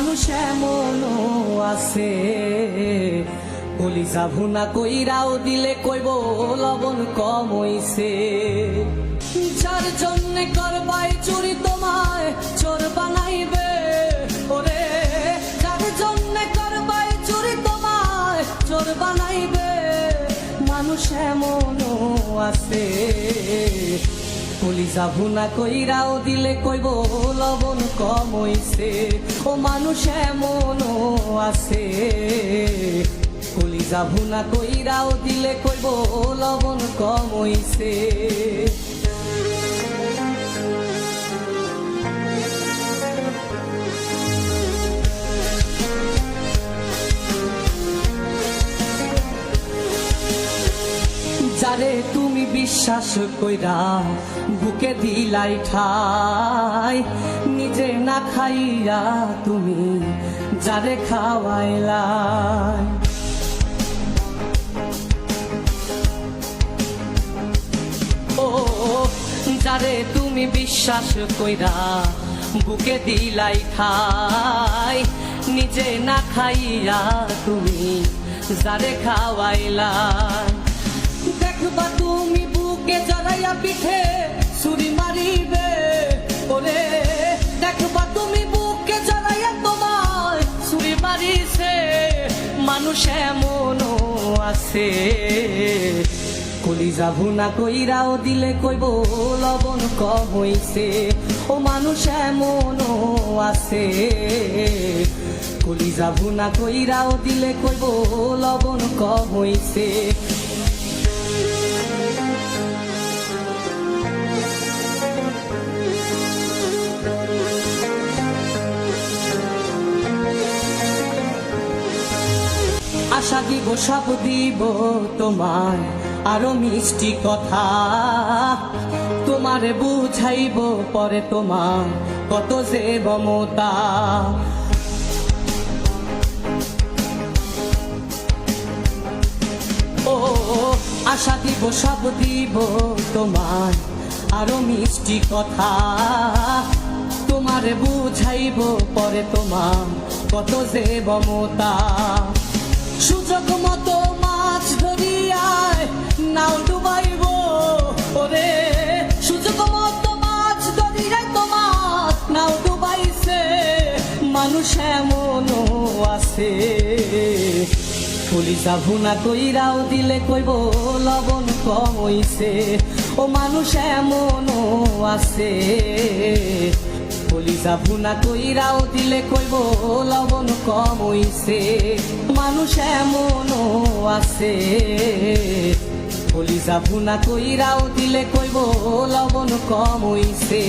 মানুষ এমনও আছে কলিজা ভুনা কইরাও দিলে কইব লবণ কম হইছে। যার জন্যে করবাই চুরি তোমায় চোর বানাইবে ওরে, যার জন্যে করবাই চুরি তোমায় চোর বানাইবে। মানুষ এমনও আছে কলিজা ভুনা কইরাও দিলে কইব লবণ কম হইছে। ও মানুষ এমনও আছে কলিজা ভুনা কইরাও দিলে কইব লবণ কম হইছে। যারে তুমি বিশ্বাস কইরা বুকে দিলাই ঠাই, নিজে না খাইয়া তুমি যারে খাওয়াইলাই। ও যারে তুমি বিশ্বাস কইরা বুকে দিলাই ঠাই, নিজে না খাইয়া তুমি যারে খাওয়াইলাই। দেখবা তুমি বুকে জড়াইয়া পিঠে ছুরি মারিবে ওরে, দেখবা তুমি বুকে জড়াইয়া তোমার ছুরি মারিছে। মানুষ এমনও আছে কলিজা ভুনা কইরাও দিলে কইব লবণ কম হইছে। ও মানুষ এমনও আছে কলিজা ভুনা কইরাও দিলে কইব লবণ কম হইছে। আশা দিব সব দিব তোমায় আরো মিষ্টি কথা, তোমারে বুঝাইব পরে তোমার কত যে মমতা। ও আশা দিব সব দিব তোমায় আরো মিষ্টি কথা, তোমারে বুঝাইব পরে তোমার কত যে মমতা। সুযোগ মতো মাছ ধরিয়ায় নাও ডুবাইব ওরে, সুযোগ মতো মাছ ধরিয়ায় তোমার নাও ডুবাইছে। মানুষ এমনও আছে কলিজা ভুনা কইরাও দিলে কইব লবণ কম হইছে। ও মানুষ এমনও আছে কলিজা ভুনা কইরাও দিলে কইব লবণ কম হইছে। মানুষ এমনও আছে কলিজা ভুনা কইরাও দিলে কইব লবণ কম হইছে।